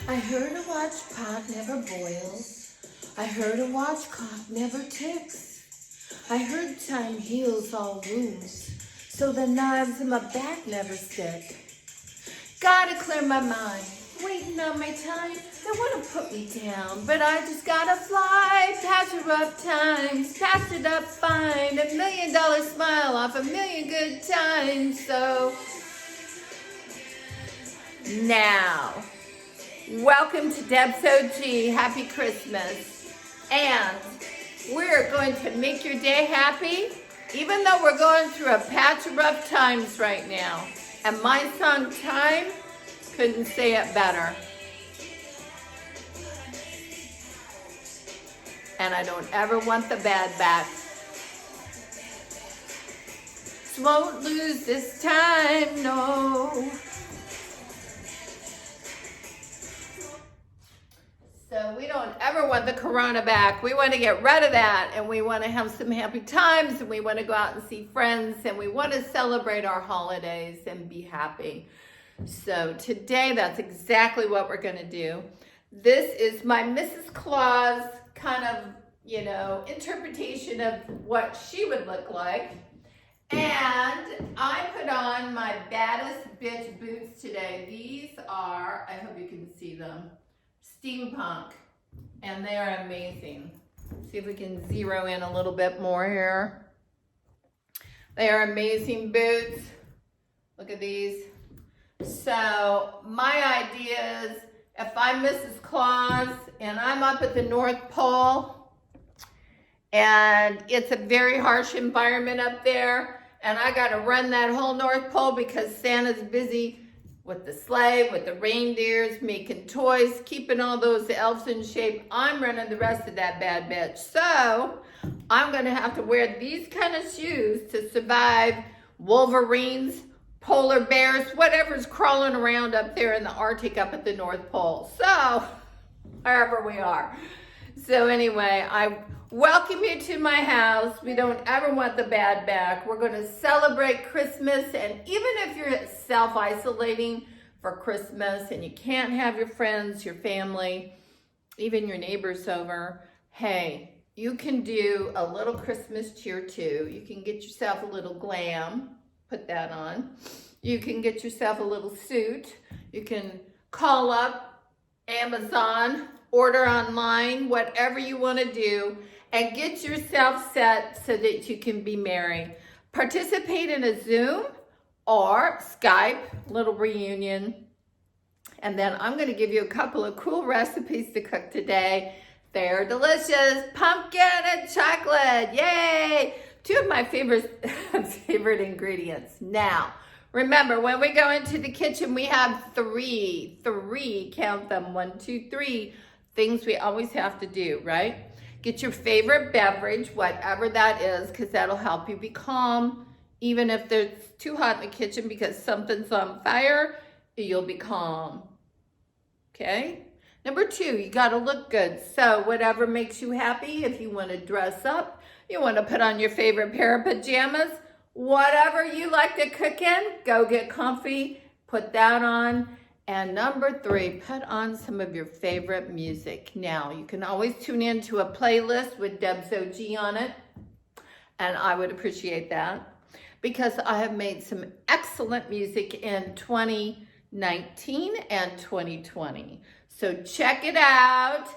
I heard a watch pot never boils. I heard a watch clock never ticks. I heard time heals all wounds, so the knives in my back never stick. Gotta clear my mind, waiting on my time. They wanna put me down, but I just gotta fly past the rough times, past it up fine. $1 million smile off a million good times. So now, welcome to Debz OG. Happy Christmas. And we're going to make your day happy, even though we're going through a patch of rough times right now. And my song, Time, couldn't say it better. And I don't ever want the bad back. Won't lose this time, no. So we don't ever want the corona back. We want to get rid of that, and we want to have some happy times, and we want to go out and see friends, and we want to celebrate our holidays and be happy. So today, that's exactly what we're going to do. This is my Mrs. Claus kind of, interpretation of what she would look like. And I put on my baddest bitch boots today. These are, I hope you can see them, steampunk, and they are amazing. See if we can zero in a little bit more here. They are amazing boots. Look at these. So my idea is, if I'm Mrs. Claus and I'm up at the North Pole and it's a very harsh environment up there and I got to run that whole North Pole because Santa's busy with the sleigh, with the reindeers, making toys, keeping all those elves in shape. I'm running the rest of that bad bitch. So I'm going to have to wear these kind of shoes to survive wolverines, polar bears, whatever's crawling around up there in the Arctic up at the North Pole. So, wherever we are. So anyway, I welcome you to my house. We don't ever want the bad back. We're going to celebrate Christmas, and even if you're self-isolating for Christmas and you can't have your friends, your family, even your neighbors over, hey, you can do a little Christmas cheer too. You can get yourself a little glam. Put that on. You can get yourself a little suit. You can call up Amazon, order online, whatever you want to do, and get yourself set so that you can be merry. Participate in a Zoom or Skype, little reunion. And then I'm going to give you a couple of cool recipes to cook today. They're delicious. Pumpkin and chocolate. Yay! Two of my favorite ingredients. Now, remember, when we go into the kitchen, we have three, count them, 1, 2, 3, things we always have to do, right? Get your favorite beverage, whatever that is, because that'll help you be calm. Even if it's too hot in the kitchen because something's on fire, you'll be calm, okay? Number 2, you gotta look good. So whatever makes you happy, if you wanna dress up, you want to put on your favorite pair of pajamas, whatever you like to cook in, go get comfy, put that on. And number 3, put on some of your favorite music. Now, you can always tune into a playlist with Debz OG on it, and I would appreciate that because I have made some excellent music in 2019 and 2020. So check it out.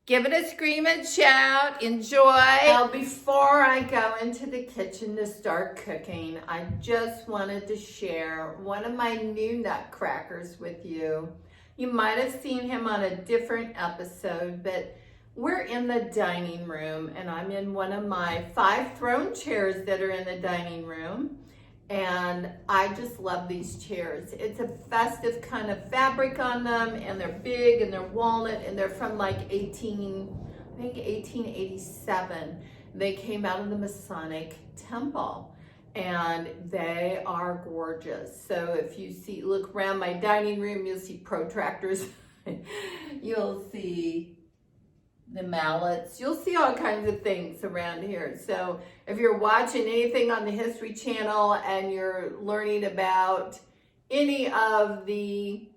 Give it a scream and shout. Enjoy. Now, before I go into the kitchen to start cooking, I just wanted to share one of my new nutcrackers with you. You might have seen him on a different episode, but we're in the dining room, and I'm in one of my 5 throne chairs that are in the dining room. And I just love these chairs. It's a festive kind of fabric on them, and they're big and they're walnut, and they're from like 1887. They came out of the Masonic Temple, and they are gorgeous. So if you look around my dining room, you'll see protractors. You'll see the mallets. You'll see all kinds of things around here. So if you're watching anything on the History Channel and you're learning about any of the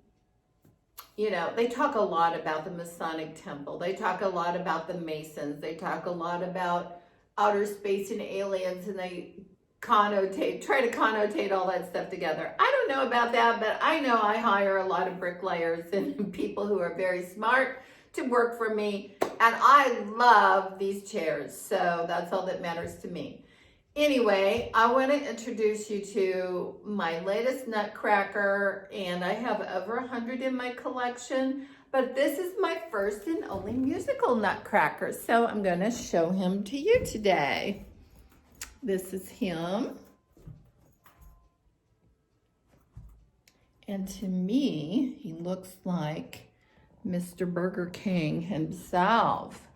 you know, they talk a lot about the Masonic Temple. They talk a lot about the Masons. They talk a lot about outer space and aliens, and they try to connotate all that stuff together. I don't know about that, but I know I hire a lot of bricklayers and people who are very smart to work for me, and I love these chairs, so that's all that matters to me. Anyway, I want to introduce you to my latest nutcracker, and I have over 100 in my collection, but this is my first and only musical nutcracker, so I'm going to show him to you today. This is him. And to me, he looks like Mr. Burger King himself.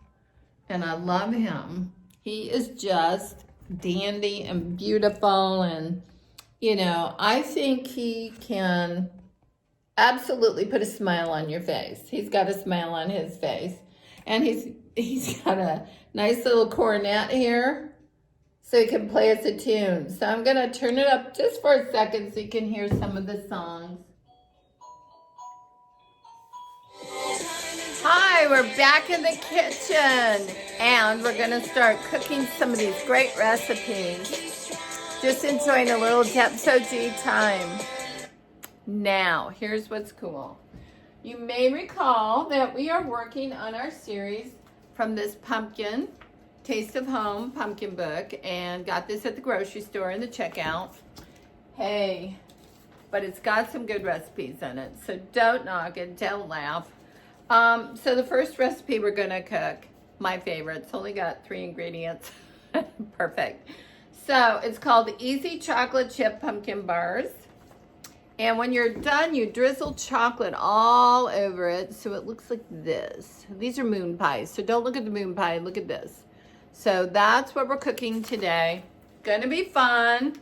And I love him. He is just dandy and beautiful, and you know, I think he can absolutely put a smile on your face. He's got a smile on his face, and he's got a nice little cornet here so he can play us a tune. So I'm gonna turn it up just for a second so you can hear some of the songs. Hi, we're back in the kitchen, and we're gonna start cooking some of these great recipes. Just enjoying a little Debz time. Now, here's what's cool. You may recall that we are working on our series from this pumpkin, Taste of Home pumpkin book, and got this at the grocery store in the checkout. Hey, but it's got some good recipes in it, so don't knock it, don't laugh. So the first recipe we're gonna cook, my favorite, it's only got 3 ingredients. Perfect. So it's called Easy Chocolate Chip Pumpkin Bars. And when you're done, you drizzle chocolate all over it so it looks like this. These are moon pies, so don't look at the moon pie, look at this. So that's what we're cooking today. Gonna be fun.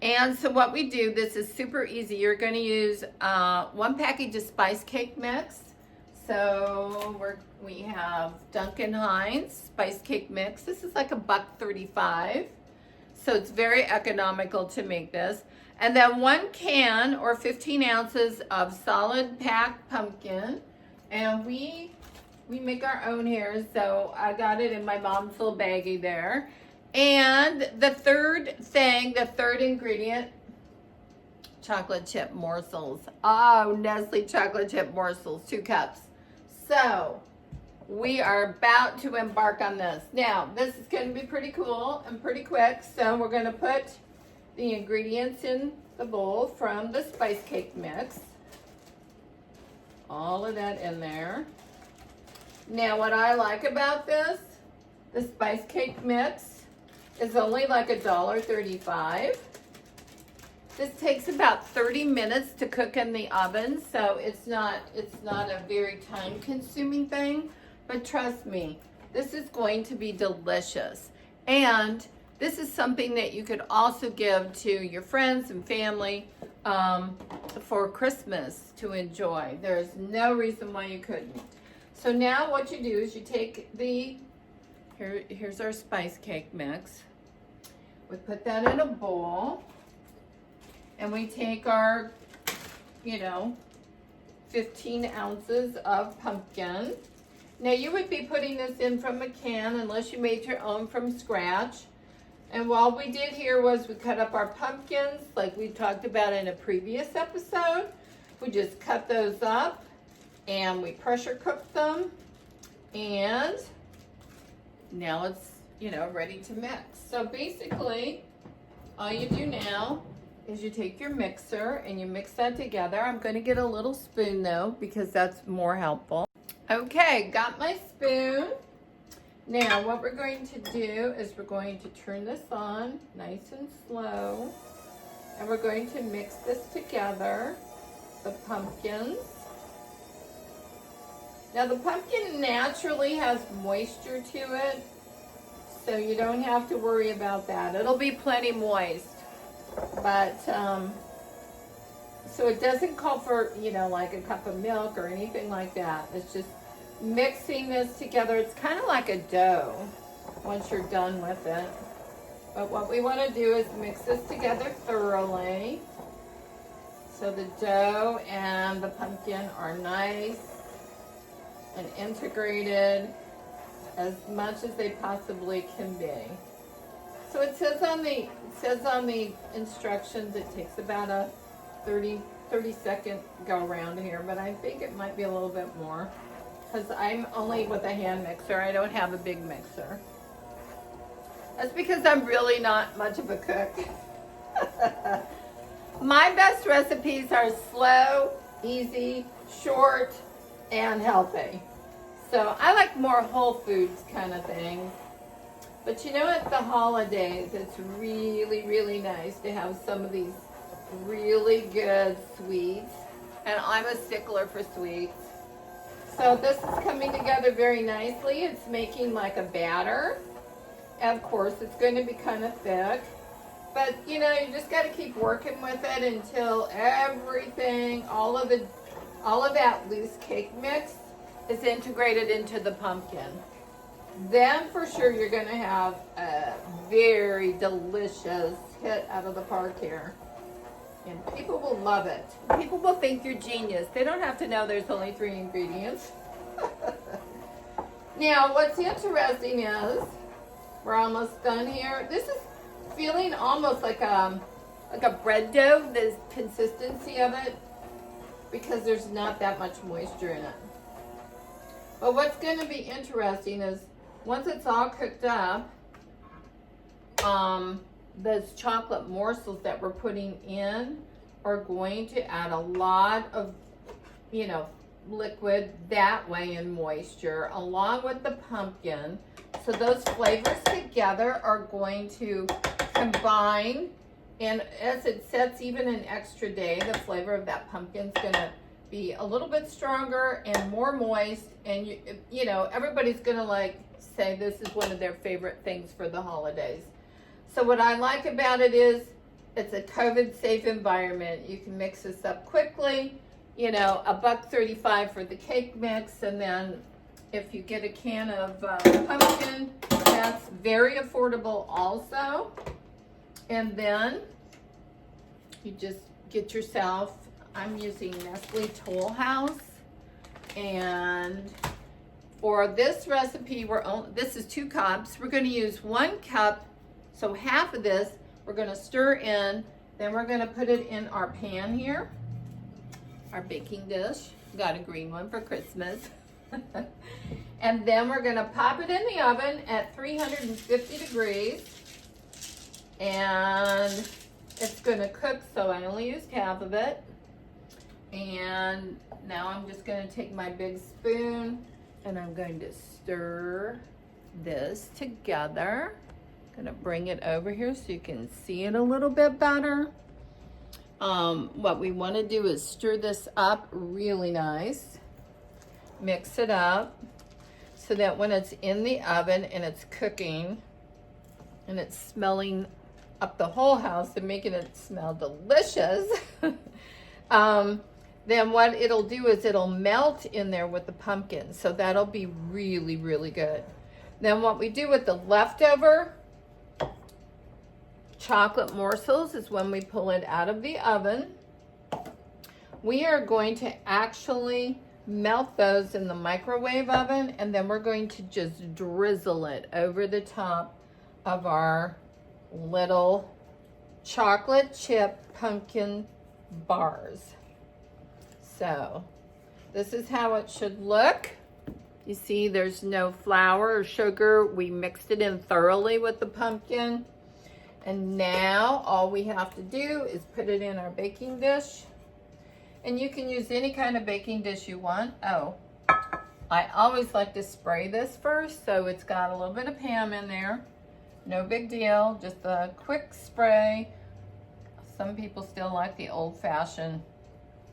And so what we do, this is super easy. You're gonna use 1 package of spice cake mix. So we have Duncan Hines spice cake mix. This is like $1.35. So it's very economical to make this. And then 1 can or 15 ounces of solid packed pumpkin. And we make our own here. So I got it in my mom's little baggie there. And the third ingredient, chocolate chip morsels. Oh, Nestle chocolate chip morsels, 2 cups. So we are about to embark on this. Now, this is going to be pretty cool and pretty quick. So we're going to put the ingredients in the bowl from the spice cake mix. All of that in there. Now, what I like about this, the spice cake mix is only like $1.35. This takes about 30 minutes to cook in the oven, so it's not a very time-consuming thing, but trust me, this is going to be delicious. And this is something that you could also give to your friends and family for Christmas to enjoy. There's no reason why you couldn't. So now what you do is you take here's our spice cake mix. We put that in a bowl, and we take our, 15 ounces of pumpkin. Now you would be putting this in from a can unless you made your own from scratch. And what we did here was we cut up our pumpkins like we talked about in a previous episode. We just cut those up and we pressure cooked them. And now it's, ready to mix. So basically, all you do now is you take your mixer and you mix that together. I'm going to get a little spoon though, because that's more helpful. Okay, got my spoon. Now what we're going to do is we're going to turn this on nice and slow, and we're going to mix this together, the pumpkins. Now the pumpkin naturally has moisture to it, so you don't have to worry about that. It'll be plenty moist, but so it doesn't call for, like a cup of milk or anything like that. It's just mixing this together. It's kind of like a dough once you're done with it. But what we want to do is mix this together thoroughly So the dough and the pumpkin are nice and integrated as much as they possibly can be. So it says on the instructions it takes about a 30-second go around here, but I think it might be a little bit more because I'm only with a hand mixer. I don't have a big mixer. That's because I'm really not much of a cook. My best recipes are slow, easy, short, and healthy. So I like more whole foods kind of thing. But you know, at the holidays, it's really, really nice to have some of these really good sweets. And I'm a stickler for sweets. So this is coming together very nicely. It's making like a batter. Of course, it's going to be kind of thick. But, you know, you just got to keep working with it until everything, all of that loose cake mix is integrated into the pumpkin. Then for sure you're going to have a very delicious hit out of the park here. And people will love it. People will think you're genius. They don't have to know there's only 3 ingredients. Now, what's interesting is, we're almost done here. This is feeling almost like a bread dough, the consistency of it, because there's not that much moisture in it. But what's going to be interesting is once it's all cooked up, those chocolate morsels that we're putting in are going to add a lot of, you know, liquid that way and moisture along with the pumpkin. So those flavors together are going to combine, and as it sets even an extra day, the flavor of that pumpkin's gonna be a little bit stronger and more moist, and you know, everybody's gonna like say this is one of their favorite things for the holidays. So what I like about it is it's a COVID safe environment. You can mix this up quickly, you know, $1.35 for the cake mix, and then if you get a can of pumpkin, that's very affordable also. And then you just get yourself, I'm using Nestle Toll House, and for this recipe, this is 2 cups. We're going to use 1 cup, so half of this we're going to stir in. Then we're going to put it in our pan here, our baking dish. Got a green one for Christmas. And then we're going to pop it in the oven at 350 degrees. And it's going to cook, so I only used half of it. And now I'm just going to take my big spoon and I'm going to stir this together. I'm going to bring it over here so you can see it a little bit better. What we want to do is stir this up really nice. Mix it up so that when it's in the oven and it's cooking and it's smelling up the whole house and making it smell delicious, then what it'll do is it'll melt in there with the pumpkin. So that'll be really, really good. Then what we do with the leftover chocolate morsels is when we pull it out of the oven, we are going to actually melt those in the microwave oven, and then we're going to just drizzle it over the top of our little chocolate chip pumpkin bars. So this is how it should look. You see there's no flour or sugar. We mixed it in thoroughly with the pumpkin. And now all we have to do is put it in our baking dish. And you can use any kind of baking dish you want. Oh, I always like to spray this first, so it's got a little bit of Pam in there. No big deal, just a quick spray. Some people still like the old-fashioned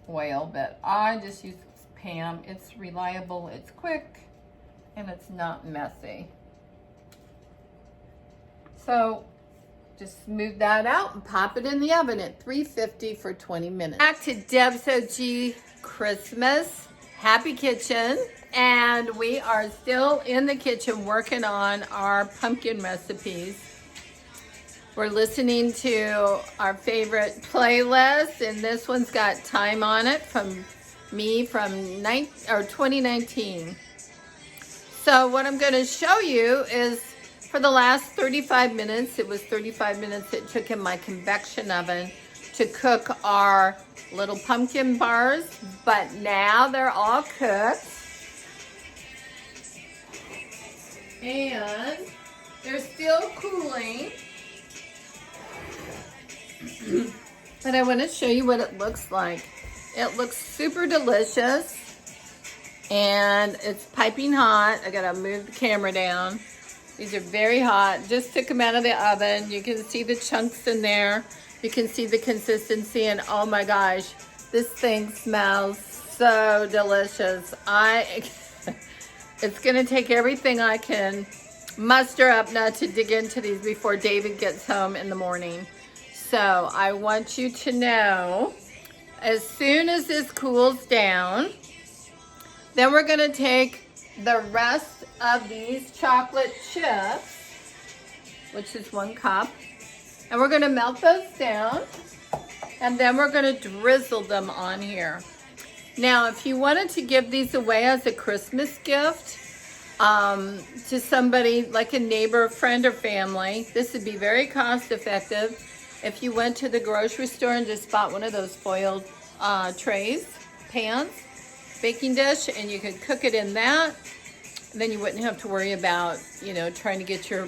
oil, but I just use Pam. It's reliable, it's quick, and it's not messy. So just smooth that out and pop it in the oven at 350 for 20 minutes. Back to Deb's OG Christmas Happy Kitchen. And we are still in the kitchen working on our pumpkin recipes. We're listening to our favorite playlist, and this one's got Time on it from me from 2019. So what I'm going to show you is for the last 35 minutes, it was 35 minutes it took in my convection oven to cook our little pumpkin bars, but now they're all cooked. And they're still cooling. But I want to show you what it looks like. It looks super delicious. And it's piping hot. I gotta move the camera down. These are very hot. Just took them out of the oven. You can see the chunks in there. You can see the consistency, and oh my gosh, this thing smells so delicious. It's gonna take everything I can muster up not to dig into these before David gets home in the morning. So I want you to know, as soon as this cools down, then we're gonna take the rest of these chocolate chips, which is 1 cup, and we're gonna melt those down, and then we're gonna drizzle them on here. Now, if you wanted to give these away as a Christmas gift to somebody like a neighbor, friend, or family, this would be very cost effective. If you went to the grocery store and just bought one of those foiled trays, pans, baking dish, and you could cook it in that, then you wouldn't have to worry about, you know, trying to get your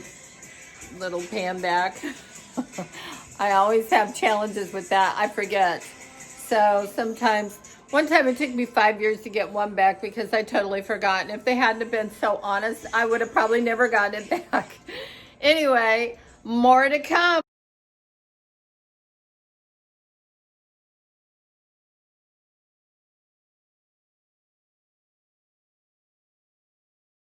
little pan back. I always have challenges with that. I forget. So sometimes, one time it took me 5 years to get one back because I totally forgot. And if they hadn't have been so honest, I would have probably never gotten it back. Anyway, more to come.